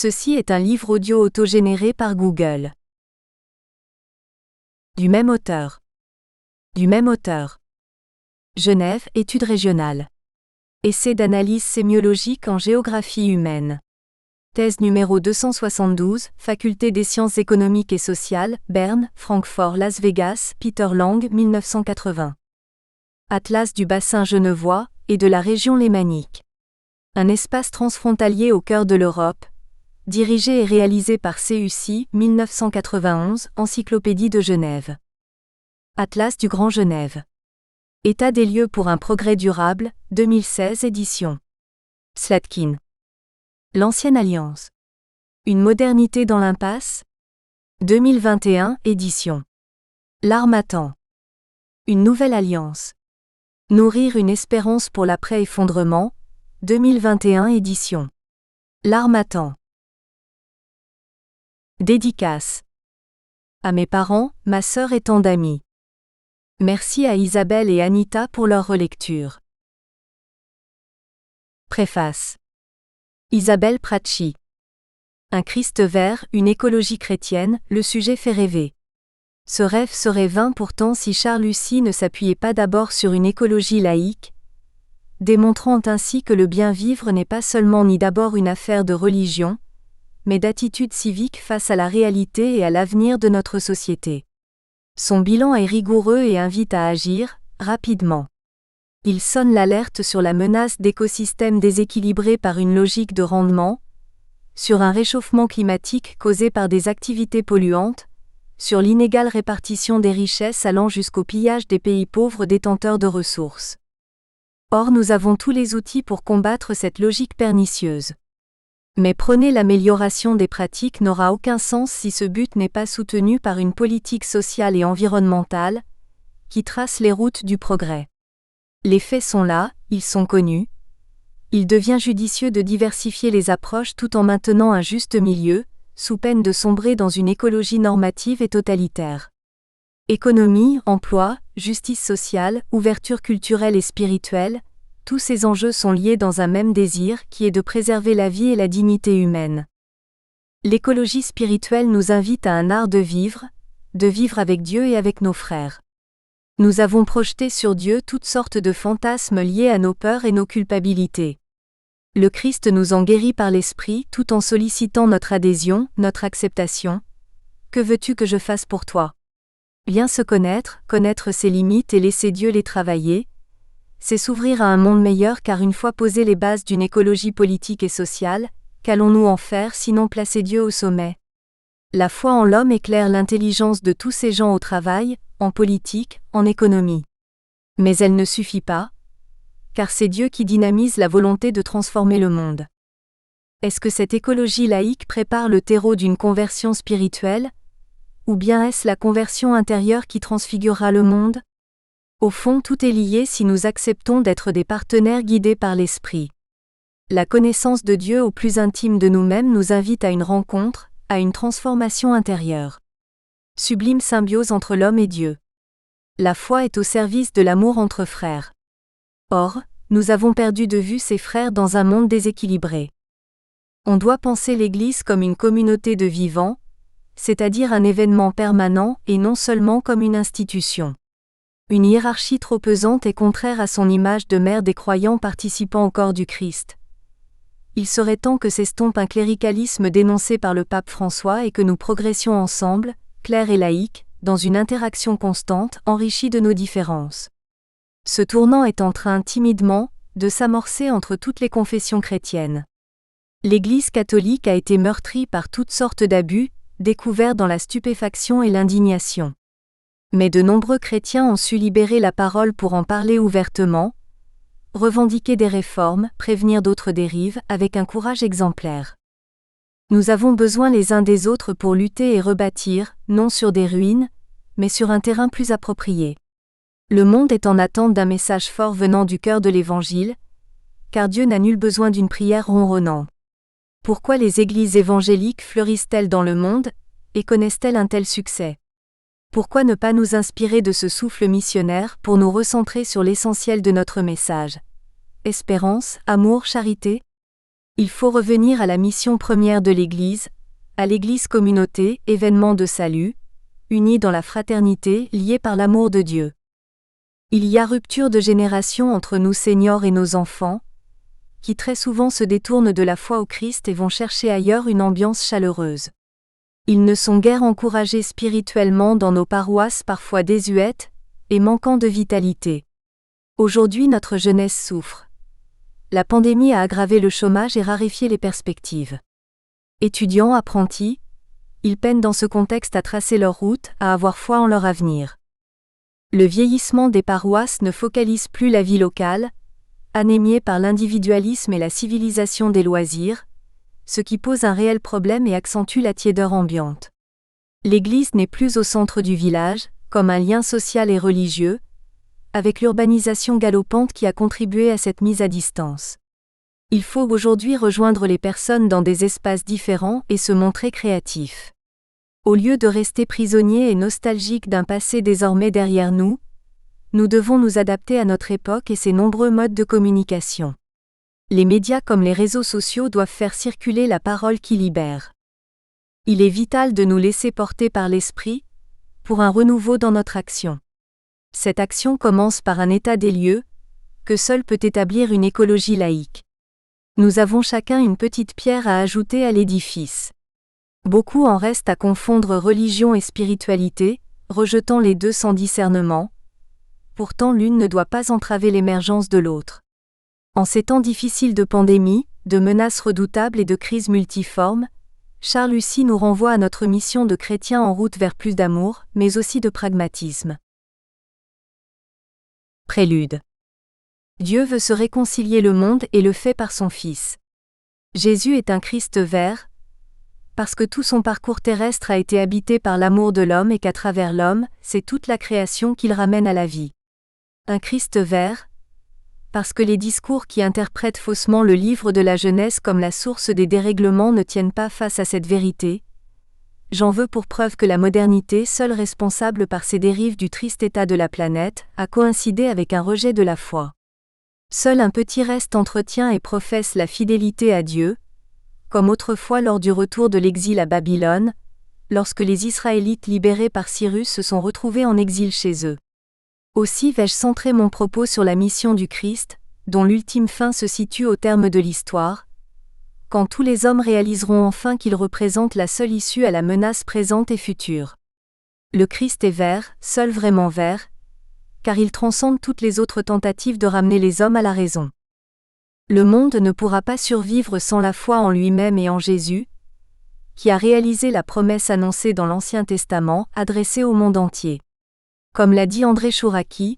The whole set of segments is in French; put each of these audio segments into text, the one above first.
Ceci est un livre audio autogénéré par Google. Du même auteur. Genève, études régionales. Essai d'analyse sémiologique en géographie humaine. Thèse numéro 272, Faculté des sciences économiques et sociales, Berne, Francfort, Las Vegas, Peter Lang, 1980. Atlas du bassin genevois et de la région lémanique. Un espace transfrontalier au cœur de l'Europe. Dirigé et réalisé par CUC, 1991, Encyclopédie de Genève. Atlas du Grand Genève. État des lieux pour un progrès durable, 2016 édition. Slatkin. L'Ancienne Alliance. Une modernité dans l'impasse, 2021 édition. L'Harmattan. Une nouvelle alliance. Nourrir une espérance pour l'après-effondrement, 2021 édition. L'Harmattan. Dédicace. À mes parents, ma sœur et tant d'amis. Merci à Isabelle et Anita pour leur relecture. Préface. Isabelle Pracci. Un Christ vert, une écologie chrétienne, le sujet fait rêver. Ce rêve serait vain pourtant si Charles Lucy ne s'appuyait pas d'abord sur une écologie laïque, démontrant ainsi que le bien vivre n'est pas seulement ni d'abord une affaire de religion, mais d'attitude civique face à la réalité et à l'avenir de notre société. Son bilan est rigoureux et invite à agir, rapidement. Il sonne l'alerte sur la menace d'écosystèmes déséquilibrés par une logique de rendement, sur un réchauffement climatique causé par des activités polluantes, sur l'inégale répartition des richesses allant jusqu'au pillage des pays pauvres détenteurs de ressources. Or nous avons tous les outils pour combattre cette logique pernicieuse. Mais prôner l'amélioration des pratiques n'aura aucun sens si ce but n'est pas soutenu par une politique sociale et environnementale, qui trace les routes du progrès. Les faits sont là, ils sont connus. Il devient judicieux de diversifier les approches tout en maintenant un juste milieu, sous peine de sombrer dans une écologie normative et totalitaire. Économie, emploi, justice sociale, ouverture culturelle et spirituelle, tous ces enjeux sont liés dans un même désir qui est de préserver la vie et la dignité humaine. L'écologie spirituelle nous invite à un art de vivre avec Dieu et avec nos frères. Nous avons projeté sur Dieu toutes sortes de fantasmes liés à nos peurs et nos culpabilités. Le Christ nous en guérit par l'Esprit tout en sollicitant notre adhésion, notre acceptation. Que veux-tu que je fasse pour toi ? Bien se connaître ses limites et laisser Dieu les travailler, c'est s'ouvrir à un monde meilleur car une fois posées les bases d'une écologie politique et sociale, qu'allons-nous en faire sinon placer Dieu au sommet ? La foi en l'homme éclaire l'intelligence de tous ces gens au travail, en politique, en économie. Mais elle ne suffit pas, car c'est Dieu qui dynamise la volonté de transformer le monde. Est-ce que cette écologie laïque prépare le terreau d'une conversion spirituelle ? Ou bien est-ce la conversion intérieure qui transfigurera le monde ? Au fond, tout est lié si nous acceptons d'être des partenaires guidés par l'Esprit. La connaissance de Dieu au plus intime de nous-mêmes nous invite à une rencontre, à une transformation intérieure. Sublime symbiose entre l'homme et Dieu. La foi est au service de l'amour entre frères. Or, nous avons perdu de vue ces frères dans un monde déséquilibré. On doit penser l'Église comme une communauté de vivants, c'est-à-dire un événement permanent et non seulement comme une institution. Une hiérarchie trop pesante est contraire à son image de mère des croyants participant au corps du Christ. Il serait temps que s'estompe un cléricalisme dénoncé par le pape François et que nous progressions ensemble, clercs et laïcs, dans une interaction constante, enrichie de nos différences. Ce tournant est en train timidement de s'amorcer entre toutes les confessions chrétiennes. L'Église catholique a été meurtrie par toutes sortes d'abus, découverts dans la stupéfaction et l'indignation. Mais de nombreux chrétiens ont su libérer la parole pour en parler ouvertement, revendiquer des réformes, prévenir d'autres dérives, avec un courage exemplaire. Nous avons besoin les uns des autres pour lutter et rebâtir, non sur des ruines, mais sur un terrain plus approprié. Le monde est en attente d'un message fort venant du cœur de l'Évangile, car Dieu n'a nul besoin d'une prière ronronnante. Pourquoi les églises évangéliques fleurissent-elles dans le monde, et connaissent-elles un tel succès ? Pourquoi ne pas nous inspirer de ce souffle missionnaire pour nous recentrer sur l'essentiel de notre message ? Espérance, amour, charité ? Il faut revenir à la mission première de l'Église, à l'Église communauté, événement de salut, unie dans la fraternité, liée par l'amour de Dieu. Il y a rupture de génération entre nous seniors et nos enfants, qui très souvent se détournent de la foi au Christ et vont chercher ailleurs une ambiance chaleureuse. Ils ne sont guère encouragés spirituellement dans nos paroisses parfois désuètes et manquant de vitalité. Aujourd'hui notre jeunesse souffre. La pandémie a aggravé le chômage et raréfié les perspectives. Étudiants, apprentis, ils peinent dans ce contexte à tracer leur route, à avoir foi en leur avenir. Le vieillissement des paroisses ne focalise plus la vie locale, anémiée par l'individualisme et la civilisation des loisirs, ce qui pose un réel problème et accentue la tiédeur ambiante. L'Église n'est plus au centre du village, comme un lien social et religieux, avec l'urbanisation galopante qui a contribué à cette mise à distance. Il faut aujourd'hui rejoindre les personnes dans des espaces différents et se montrer créatif. Au lieu de rester prisonniers et nostalgiques d'un passé désormais derrière nous, nous devons nous adapter à notre époque et ses nombreux modes de communication. Les médias comme les réseaux sociaux doivent faire circuler la parole qui libère. Il est vital de nous laisser porter par l'Esprit, pour un renouveau dans notre action. Cette action commence par un état des lieux, que seul peut établir une écologie laïque. Nous avons chacun une petite pierre à ajouter à l'édifice. Beaucoup en restent à confondre religion et spiritualité, rejetant les deux sans discernement. Pourtant l'une ne doit pas entraver l'émergence de l'autre. En ces temps difficiles de pandémie, de menaces redoutables et de crises multiformes, Charles Lucy nous renvoie à notre mission de chrétiens en route vers plus d'amour, mais aussi de pragmatisme. Prélude. Dieu veut se réconcilier le monde et le fait par son Fils. Jésus est un Christ vert, parce que tout son parcours terrestre a été habité par l'amour de l'homme et qu'à travers l'homme, c'est toute la création qu'il ramène à la vie. Un Christ vert, parce que les discours qui interprètent faussement le livre de la Genèse comme la source des dérèglements ne tiennent pas face à cette vérité. J'en veux pour preuve que la modernité, seule responsable par ses dérives du triste état de la planète, a coïncidé avec un rejet de la foi. Seul un petit reste entretient et professe la fidélité à Dieu, comme autrefois lors du retour de l'exil à Babylone, lorsque les Israélites libérés par Cyrus se sont retrouvés en exil chez eux. Aussi vais-je centrer mon propos sur la mission du Christ, dont l'ultime fin se situe au terme de l'histoire, quand tous les hommes réaliseront enfin qu'ils représentent la seule issue à la menace présente et future. Le Christ est vert, seul vraiment vert, car il transcende toutes les autres tentatives de ramener les hommes à la raison. Le monde ne pourra pas survivre sans la foi en lui-même et en Jésus, qui a réalisé la promesse annoncée dans l'Ancien Testament, adressée au monde entier. Comme l'a dit André Chouraki,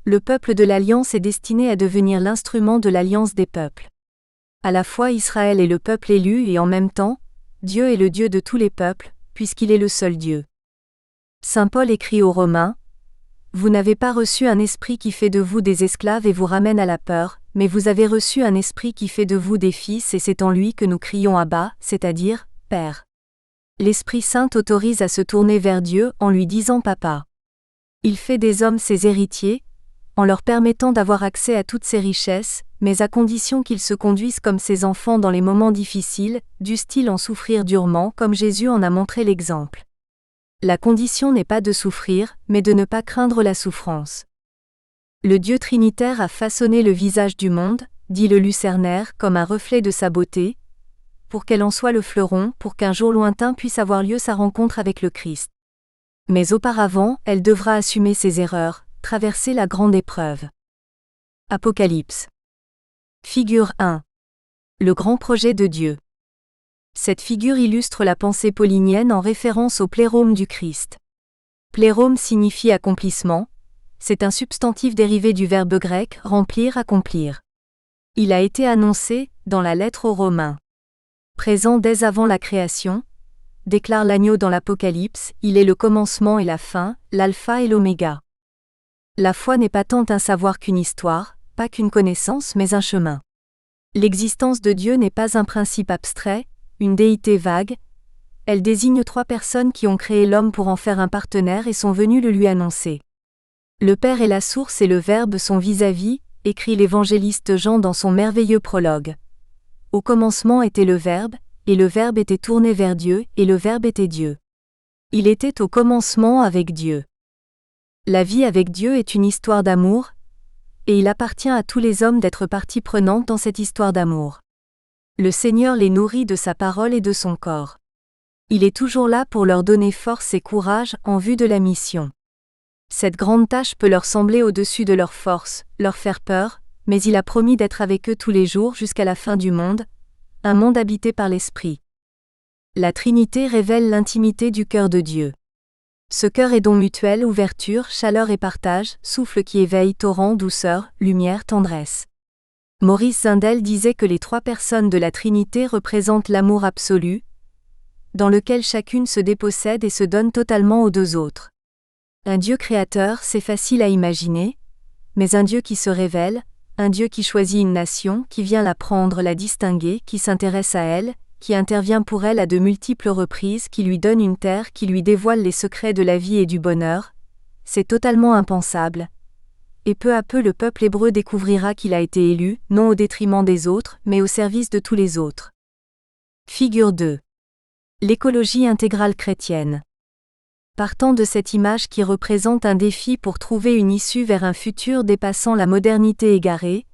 le peuple de l'Alliance est destiné à devenir l'instrument de l'Alliance des peuples. À la fois Israël est le peuple élu et en même temps, Dieu est le Dieu de tous les peuples, puisqu'il est le seul Dieu. Saint Paul écrit aux Romains, « Vous n'avez pas reçu un esprit qui fait de vous des esclaves et vous ramène à la peur, mais vous avez reçu un esprit qui fait de vous des fils et c'est en lui que nous crions Abba, c'est-à-dire, Père. » L'Esprit Saint autorise à se tourner vers Dieu en lui disant Papa. Il fait des hommes ses héritiers, en leur permettant d'avoir accès à toutes ses richesses, mais à condition qu'ils se conduisent comme ses enfants dans les moments difficiles, dussent-ils en souffrir durement comme Jésus en a montré l'exemple. La condition n'est pas de souffrir, mais de ne pas craindre la souffrance. Le Dieu trinitaire a façonné le visage du monde, dit le Lucernaire, comme un reflet de sa beauté, pour qu'elle en soit le fleuron, pour qu'un jour lointain puisse avoir lieu sa rencontre avec le Christ. Mais auparavant, elle devra assumer ses erreurs, traverser la grande épreuve. Apocalypse. Figure 1. Le grand projet de Dieu. Cette figure illustre la pensée paulinienne en référence au plérôme du Christ. Plérôme signifie accomplissement, c'est un substantif dérivé du verbe grec remplir, accomplir. Il a été annoncé dans la lettre aux Romains. Présent dès avant la création, déclare l'agneau dans l'Apocalypse, il est le commencement et la fin, l'alpha et l'oméga. La foi n'est pas tant un savoir qu'une histoire, pas qu'une connaissance mais un chemin. L'existence de Dieu n'est pas un principe abstrait, une déité vague, elle désigne 3 personnes qui ont créé l'homme pour en faire un partenaire et sont venues le lui annoncer. Le Père est la source et le Verbe sont vis-à-vis, écrit l'évangéliste Jean dans son merveilleux prologue. Au commencement était le Verbe, et le Verbe était tourné vers Dieu, et le Verbe était Dieu. Il était au commencement avec Dieu. La vie avec Dieu est une histoire d'amour, et il appartient à tous les hommes d'être partie prenante dans cette histoire d'amour. Le Seigneur les nourrit de sa parole et de son corps. Il est toujours là pour leur donner force et courage en vue de la mission. Cette grande tâche peut leur sembler au-dessus de leurs forces, leur faire peur, mais il a promis d'être avec eux tous les jours jusqu'à la fin du monde, un monde habité par l'Esprit. La Trinité révèle l'intimité du cœur de Dieu. Ce cœur est don mutuel, ouverture, chaleur et partage, souffle qui éveille, torrent, douceur, lumière, tendresse. Maurice Zindel disait que les trois personnes de la Trinité représentent l'amour absolu, dans lequel chacune se dépossède et se donne totalement aux deux autres. Un Dieu créateur, c'est facile à imaginer, mais un Dieu qui se révèle, un Dieu qui choisit une nation, qui vient la prendre, la distinguer, qui s'intéresse à elle, qui intervient pour elle à de multiples reprises, qui lui donne une terre, qui lui dévoile les secrets de la vie et du bonheur, c'est totalement impensable. Et peu à peu le peuple hébreu découvrira qu'il a été élu, non au détriment des autres, mais au service de tous les autres. Figure 2. L'écologie intégrale chrétienne. Partant de cette image qui représente un défi pour trouver une issue vers un futur dépassant la modernité égarée,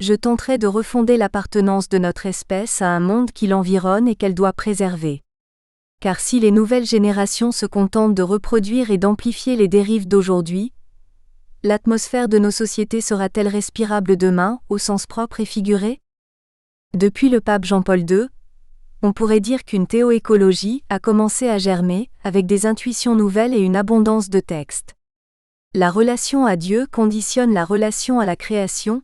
je tenterai de refonder l'appartenance de notre espèce à un monde qui l'environne et qu'elle doit préserver. Car si les nouvelles générations se contentent de reproduire et d'amplifier les dérives d'aujourd'hui, l'atmosphère de nos sociétés sera-t-elle respirable demain, au sens propre et figuré ? Depuis le pape Jean-Paul II, on pourrait dire qu'une théoécologie a commencé à germer, avec des intuitions nouvelles et une abondance de textes. La relation à Dieu conditionne la relation à la création,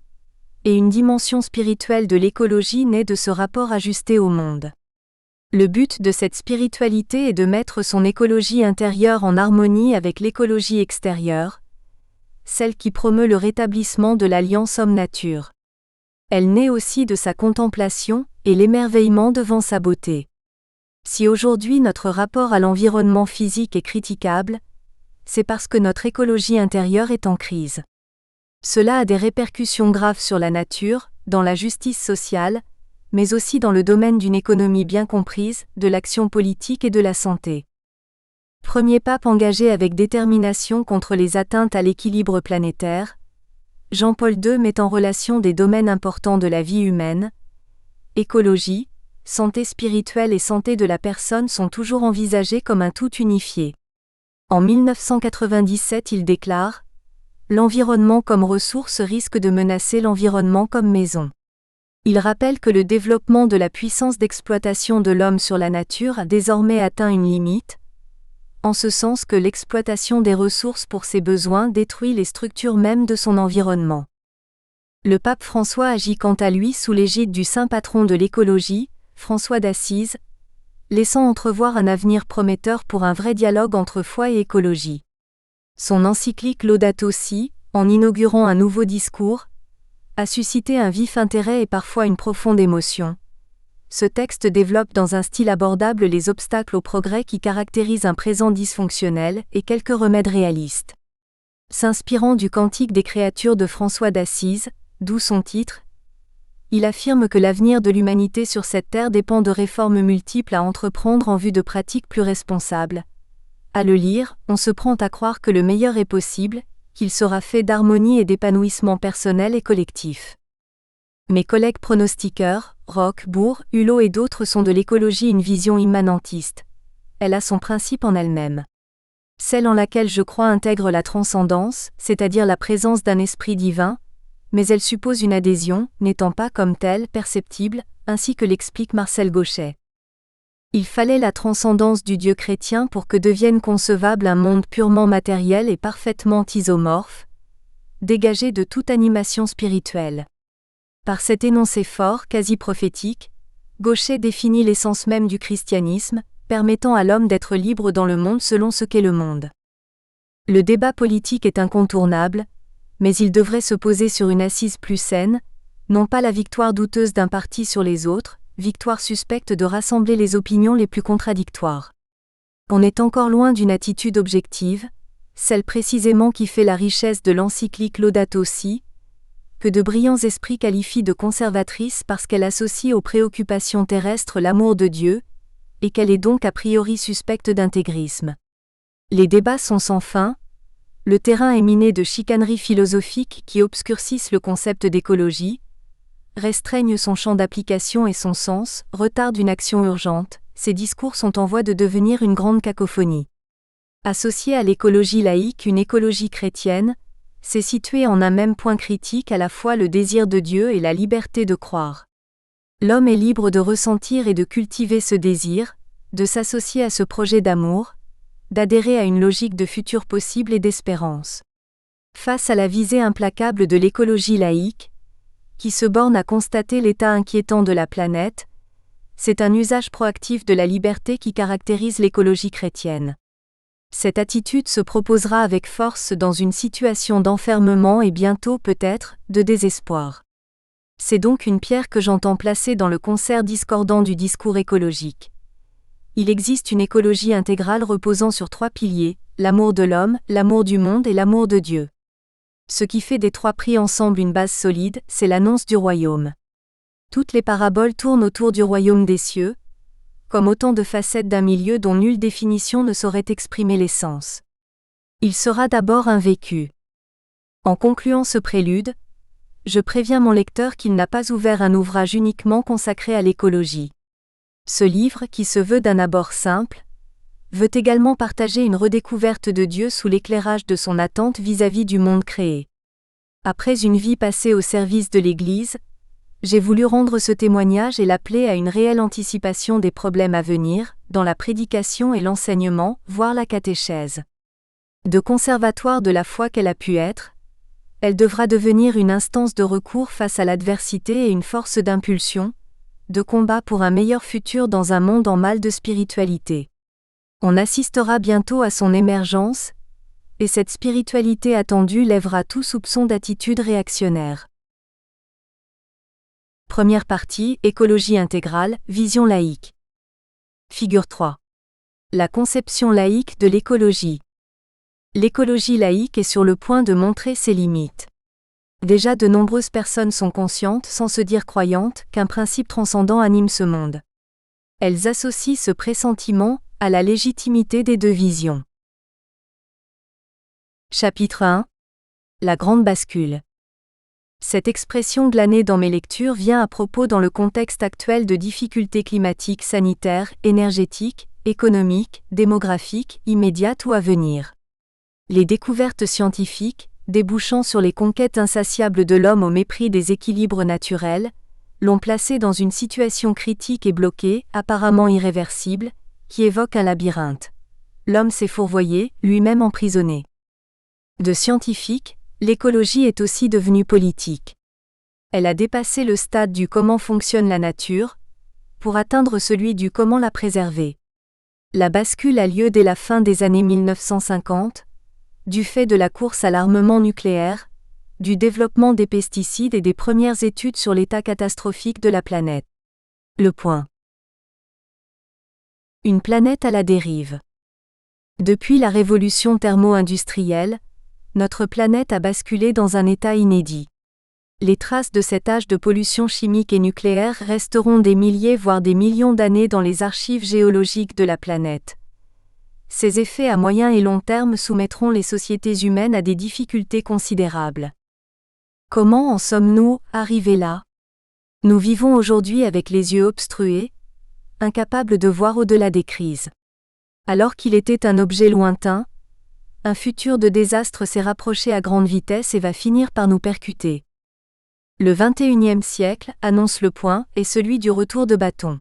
et une dimension spirituelle de l'écologie naît de ce rapport ajusté au monde. Le but de cette spiritualité est de mettre son écologie intérieure en harmonie avec l'écologie extérieure, celle qui promeut le rétablissement de l'alliance homme-nature. Elle naît aussi de sa contemplation et l'émerveillement devant sa beauté. Si aujourd'hui notre rapport à l'environnement physique est critiquable, c'est parce que notre écologie intérieure est en crise. Cela a des répercussions graves sur la nature, dans la justice sociale, mais aussi dans le domaine d'une économie bien comprise, de l'action politique et de la santé. Premier pape engagé avec détermination contre les atteintes à l'équilibre planétaire, Jean-Paul II met en relation des domaines importants de la vie humaine. Écologie, santé spirituelle et santé de la personne sont toujours envisagées comme un tout unifié. En 1997, il déclare « L'environnement comme ressource risque de menacer l'environnement comme maison ». Il rappelle que le développement de la puissance d'exploitation de l'homme sur la nature a désormais atteint une limite, en ce sens que l'exploitation des ressources pour ses besoins détruit les structures mêmes de son environnement. Le pape François agit quant à lui sous l'égide du saint patron de l'écologie, François d'Assise, laissant entrevoir un avenir prometteur pour un vrai dialogue entre foi et écologie. Son encyclique Laudato Si, en inaugurant un nouveau discours, a suscité un vif intérêt et parfois une profonde émotion. Ce texte développe dans un style abordable les obstacles au progrès qui caractérisent un présent dysfonctionnel et quelques remèdes réalistes. S'inspirant du Cantique des créatures de François d'Assise, d'où son titre, il affirme que l'avenir de l'humanité sur cette terre dépend de réformes multiples à entreprendre en vue de pratiques plus responsables. À le lire, on se prend à croire que le meilleur est possible, qu'il sera fait d'harmonie et d'épanouissement personnel et collectif. Mes collègues pronostiqueurs, Roch, Bourg, Hulot et d'autres sont de l'écologie une vision immanentiste. Elle a son principe en elle-même. Celle en laquelle je crois intègre la transcendance, c'est-à-dire la présence d'un esprit divin, mais elle suppose une adhésion, n'étant pas comme telle perceptible, ainsi que l'explique Marcel Gauchet. Il fallait la transcendance du Dieu chrétien pour que devienne concevable un monde purement matériel et parfaitement isomorphe, dégagé de toute animation spirituelle. Par cet énoncé fort, quasi prophétique, Gauchet définit l'essence même du christianisme, permettant à l'homme d'être libre dans le monde selon ce qu'est le monde. Le débat politique est incontournable, mais il devrait se poser sur une assise plus saine, non pas la victoire douteuse d'un parti sur les autres, victoire suspecte de rassembler les opinions les plus contradictoires. On est encore loin d'une attitude objective, celle précisément qui fait la richesse de l'encyclique Laudato Si, que de brillants esprits qualifient de conservatrice parce qu'elle associe aux préoccupations terrestres l'amour de Dieu, et qu'elle est donc a priori suspecte d'intégrisme. Les débats sont sans fin, le terrain est miné de chicaneries philosophiques qui obscurcissent le concept d'écologie, restreignent son champ d'application et son sens, retardent une action urgente, ces discours sont en voie de devenir une grande cacophonie. Associée à l'écologie laïque une écologie chrétienne, c'est situer en un même point critique à la fois le désir de Dieu et la liberté de croire. L'homme est libre de ressentir et de cultiver ce désir, de s'associer à ce projet d'amour, d'adhérer à une logique de futur possible et d'espérance. Face à la visée implacable de l'écologie laïque, qui se borne à constater l'état inquiétant de la planète, c'est un usage proactif de la liberté qui caractérise l'écologie chrétienne. Cette attitude se proposera avec force dans une situation d'enfermement et bientôt peut-être de désespoir. C'est donc une pierre que j'entends placer dans le concert discordant du discours écologique. Il existe une écologie intégrale reposant sur 3 piliers, l'amour de l'homme, l'amour du monde et l'amour de Dieu. Ce qui fait des 3 pris ensemble une base solide, c'est l'annonce du royaume. Toutes les paraboles tournent autour du royaume des cieux, comme autant de facettes d'un milieu dont nulle définition ne saurait exprimer l'essence. Il sera d'abord un vécu. En concluant ce prélude, je préviens mon lecteur qu'il n'a pas ouvert un ouvrage uniquement consacré à l'écologie. Ce livre, qui se veut d'un abord simple, veut également partager une redécouverte de Dieu sous l'éclairage de son attente vis-à-vis du monde créé. Après une vie passée au service de l'Église, j'ai voulu rendre ce témoignage et l'appeler à une réelle anticipation des problèmes à venir, dans la prédication et l'enseignement, voire la catéchèse. De conservatoire de la foi qu'elle a pu être, elle devra devenir une instance de recours face à l'adversité et une force d'impulsion, de combat pour un meilleur futur dans un monde en mal de spiritualité. On assistera bientôt à son émergence, et cette spiritualité attendue lèvera tout soupçon d'attitude réactionnaire. Première partie, écologie intégrale, vision laïque. Figure 3. La conception laïque de l'écologie. L'écologie laïque est sur le point de montrer ses limites. Déjà de nombreuses personnes sont conscientes, sans se dire croyantes, qu'un principe transcendant anime ce monde. Elles associent ce pressentiment à la légitimité des 2 visions. Chapitre 1. La grande bascule. Cette expression glanée dans mes lectures vient à propos dans le contexte actuel de difficultés climatiques, sanitaires, énergétiques, économiques, démographiques, immédiates ou à venir. Les découvertes scientifiques, débouchant sur les conquêtes insatiables de l'homme au mépris des équilibres naturels, l'ont placé dans une situation critique et bloquée, apparemment irréversible, qui évoque un labyrinthe. L'homme s'est fourvoyé, lui-même emprisonné. De scientifique, l'écologie est aussi devenue politique. Elle a dépassé le stade du comment fonctionne la nature, pour atteindre celui du comment la préserver. La bascule a lieu dès la fin des années 1950, du fait de la course à l'armement nucléaire, du développement des pesticides et des premières études sur l'état catastrophique de la planète. Le point. Une planète à la dérive. Depuis la révolution thermo-industrielle, notre planète a basculé dans un état inédit. Les traces de cet âge de pollution chimique et nucléaire resteront des milliers voire des millions d'années dans les archives géologiques de la planète. Ces effets à moyen et long terme soumettront les sociétés humaines à des difficultés considérables. Comment en sommes-nous arrivés là ? Nous vivons aujourd'hui avec les yeux obstrués, incapables de voir au-delà des crises. Alors qu'il était un objet lointain, un futur de désastre s'est rapproché à grande vitesse et va finir par nous percuter. Le XXIe siècle, annonce le point, est celui du retour de bâton.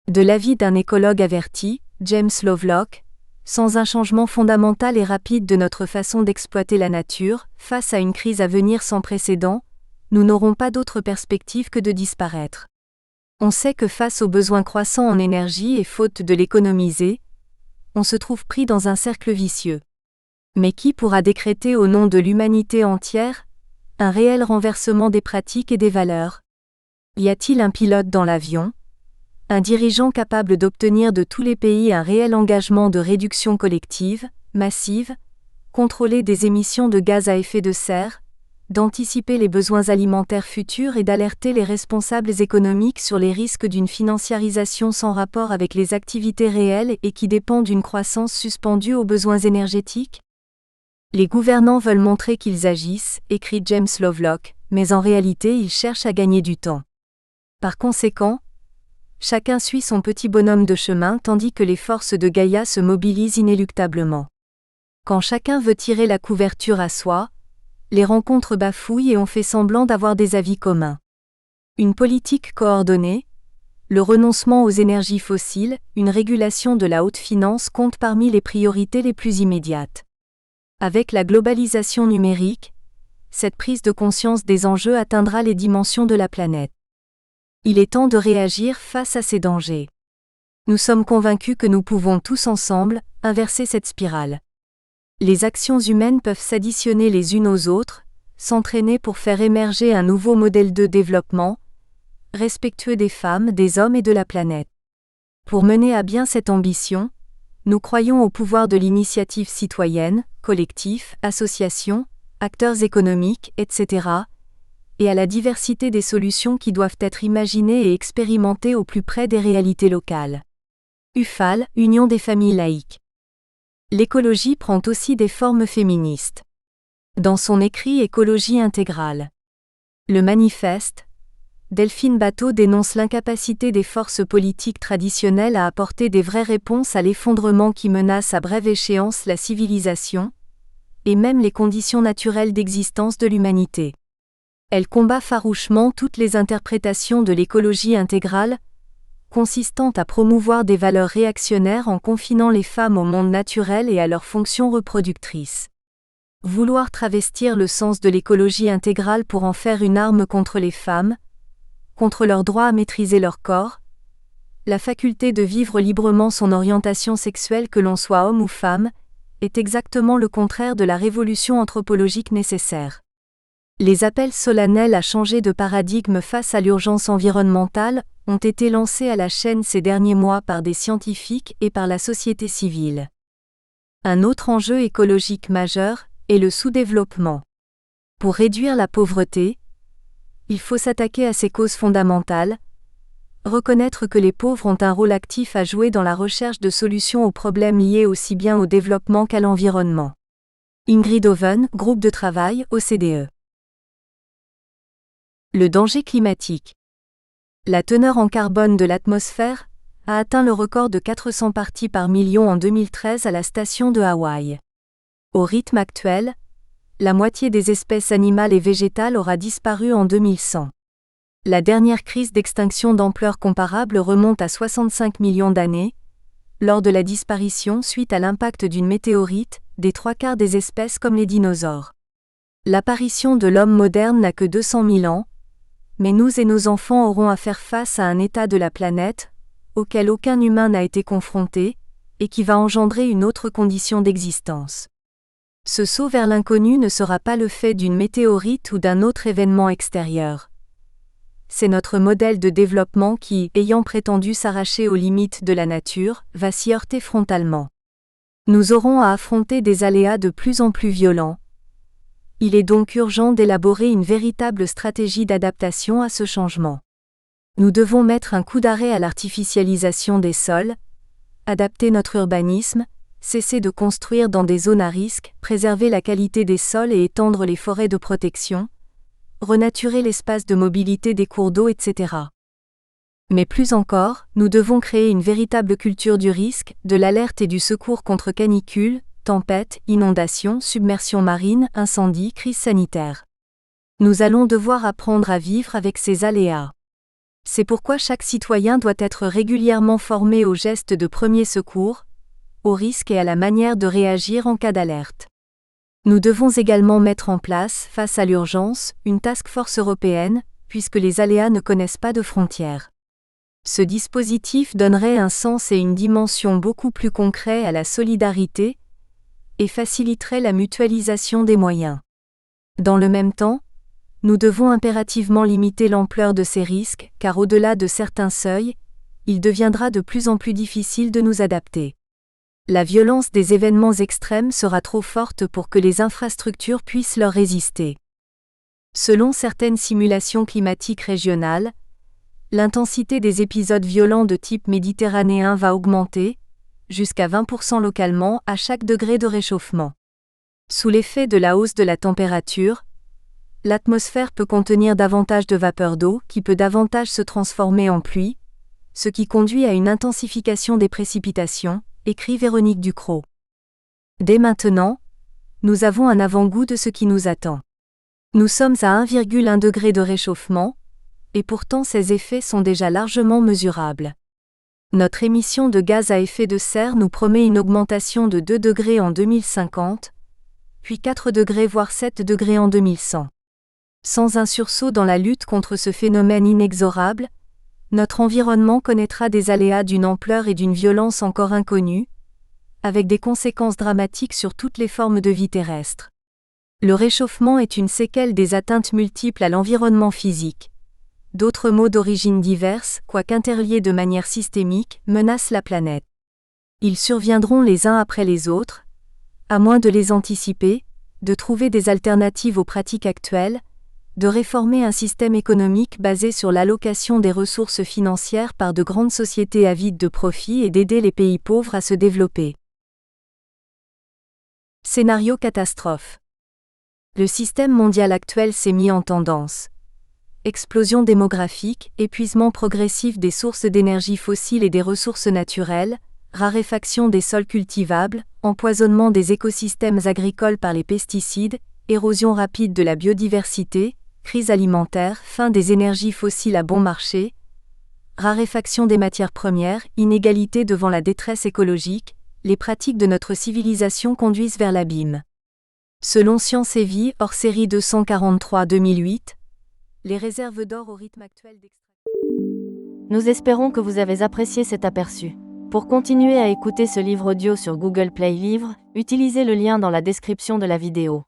De l'avis d'un écologue averti, James Lovelock, sans un changement fondamental et rapide de notre façon d'exploiter la nature, face à une crise à venir sans précédent, nous n'aurons pas d'autre perspective que de disparaître. On sait que face aux besoins croissants en énergie et faute de l'économiser, on se trouve pris dans un cercle vicieux. Mais qui pourra décréter au nom de l'humanité entière un réel renversement des pratiques et des valeurs ? Y a-t-il un pilote dans l'avion ? Un dirigeant capable d'obtenir de tous les pays un réel engagement de réduction collective, massive, contrôlée des émissions de gaz à effet de serre, d'anticiper les besoins alimentaires futurs et d'alerter les responsables économiques sur les risques d'une financiarisation sans rapport avec les activités réelles et qui dépend d'une croissance suspendue aux besoins énergétiques? Les gouvernants veulent montrer qu'ils agissent, écrit James Lovelock, mais en réalité ils cherchent à gagner du temps. Par conséquent, chacun suit son petit bonhomme de chemin tandis que les forces de Gaïa se mobilisent inéluctablement. Quand chacun veut tirer la couverture à soi, les rencontres bafouillent et on fait semblant d'avoir des avis communs. Une politique coordonnée, le renoncement aux énergies fossiles, une régulation de la haute finance comptent parmi les priorités les plus immédiates. Avec la globalisation numérique, cette prise de conscience des enjeux atteindra les dimensions de la planète. Il est temps de réagir face à ces dangers. Nous sommes convaincus que nous pouvons tous ensemble inverser cette spirale. Les actions humaines peuvent s'additionner les unes aux autres, s'entraîner pour faire émerger un nouveau modèle de développement, respectueux des femmes, des hommes et de la planète. Pour mener à bien cette ambition, nous croyons au pouvoir de l'initiative citoyenne, collectifs, associations, acteurs économiques, etc., et à la diversité des solutions qui doivent être imaginées et expérimentées au plus près des réalités locales. UFAL, Union des familles laïques. L'écologie prend aussi des formes féministes. Dans son écrit Écologie intégrale, le manifeste, Delphine Batho dénonce l'incapacité des forces politiques traditionnelles à apporter des vraies réponses à l'effondrement qui menace à brève échéance la civilisation, et même les conditions naturelles d'existence de l'humanité. Elle combat farouchement toutes les interprétations de l'écologie intégrale, consistant à promouvoir des valeurs réactionnaires en confinant les femmes au monde naturel et à leurs fonctions reproductrices. Vouloir travestir le sens de l'écologie intégrale pour en faire une arme contre les femmes, contre leur droit à maîtriser leur corps, la faculté de vivre librement son orientation sexuelle que l'on soit homme ou femme, est exactement le contraire de la révolution anthropologique nécessaire. Les appels solennels à changer de paradigme face à l'urgence environnementale ont été lancés à la chaîne ces derniers mois par des scientifiques et par la société civile. Un autre enjeu écologique majeur est le sous-développement. Pour réduire la pauvreté, il faut s'attaquer à ses causes fondamentales, reconnaître que les pauvres ont un rôle actif à jouer dans la recherche de solutions aux problèmes liés aussi bien au développement qu'à l'environnement. Ingrid Oven, groupe de travail, OCDE. Le danger climatique. La teneur en carbone de l'atmosphère a atteint le record de 400 parties par million en 2013 à la station de Hawaï. Au rythme actuel, la moitié des espèces animales et végétales aura disparu en 2100. La dernière crise d'extinction d'ampleur comparable remonte à 65 millions d'années, lors de la disparition suite à l'impact d'une météorite, des 3/4 des espèces comme les dinosaures. L'apparition de l'homme moderne n'a que 200 000 ans, mais nous et nos enfants auront à faire face à un état de la planète, auquel aucun humain n'a été confronté, et qui va engendrer une autre condition d'existence. Ce saut vers l'inconnu ne sera pas le fait d'une météorite ou d'un autre événement extérieur. C'est notre modèle de développement qui, ayant prétendu s'arracher aux limites de la nature, va s'y heurter frontalement. Nous aurons à affronter des aléas de plus en plus violents. Il est donc urgent d'élaborer une véritable stratégie d'adaptation à ce changement. Nous devons mettre un coup d'arrêt à l'artificialisation des sols, adapter notre urbanisme, cesser de construire dans des zones à risque, préserver la qualité des sols et étendre les forêts de protection, renaturer l'espace de mobilité des cours d'eau, etc. Mais plus encore, nous devons créer une véritable culture du risque, de l'alerte et du secours contre canicules, tempêtes, inondations, submersions marines, incendies, crises sanitaires. Nous allons devoir apprendre à vivre avec ces aléas. C'est pourquoi chaque citoyen doit être régulièrement formé aux gestes de premier secours, aux risques et à la manière de réagir en cas d'alerte. Nous devons également mettre en place, face à l'urgence, une task force européenne, puisque les aléas ne connaissent pas de frontières. Ce dispositif donnerait un sens et une dimension beaucoup plus concrets à la solidarité, et faciliterait la mutualisation des moyens. Dans le même temps, nous devons impérativement limiter l'ampleur de ces risques, car au-delà de certains seuils, il deviendra de plus en plus difficile de nous adapter. La violence des événements extrêmes sera trop forte pour que les infrastructures puissent leur résister. Selon certaines simulations climatiques régionales, l'intensité des épisodes violents de type méditerranéen va augmenter, jusqu'à 20% localement à chaque degré de réchauffement. Sous l'effet de la hausse de la température, l'atmosphère peut contenir davantage de vapeur d'eau qui peut davantage se transformer en pluie, ce qui conduit à une intensification des précipitations, écrit Véronique Ducrot. Dès maintenant, nous avons un avant-goût de ce qui nous attend. Nous sommes à 1,1 degré de réchauffement, et pourtant ces effets sont déjà largement mesurables. Notre émission de gaz à effet de serre nous promet une augmentation de 2 degrés en 2050, puis 4 degrés voire 7 degrés en 2100. Sans un sursaut dans la lutte contre ce phénomène inexorable, notre environnement connaîtra des aléas d'une ampleur et d'une violence encore inconnues, avec des conséquences dramatiques sur toutes les formes de vie terrestre. Le réchauffement est une séquelle des atteintes multiples à l'environnement physique. D'autres maux d'origine diverses, quoiqu'interliés de manière systémique, menacent la planète. Ils surviendront les uns après les autres, à moins de les anticiper, de trouver des alternatives aux pratiques actuelles, de réformer un système économique basé sur l'allocation des ressources financières par de grandes sociétés avides de profit et d'aider les pays pauvres à se développer. Scénario catastrophe. Le système mondial actuel s'est mis en tendance. Explosion démographique, épuisement progressif des sources d'énergie fossiles et des ressources naturelles, raréfaction des sols cultivables, empoisonnement des écosystèmes agricoles par les pesticides, érosion rapide de la biodiversité, crise alimentaire, fin des énergies fossiles à bon marché, raréfaction des matières premières, inégalité devant la détresse écologique, les pratiques de notre civilisation conduisent vers l'abîme. Selon Science et Vie, hors série 243-2008, les réserves d'or au rythme actuel d'extraction. Nous espérons que vous avez apprécié cet aperçu. Pour continuer à écouter ce livre audio sur Google Play Livres, utilisez le lien dans la description de la vidéo.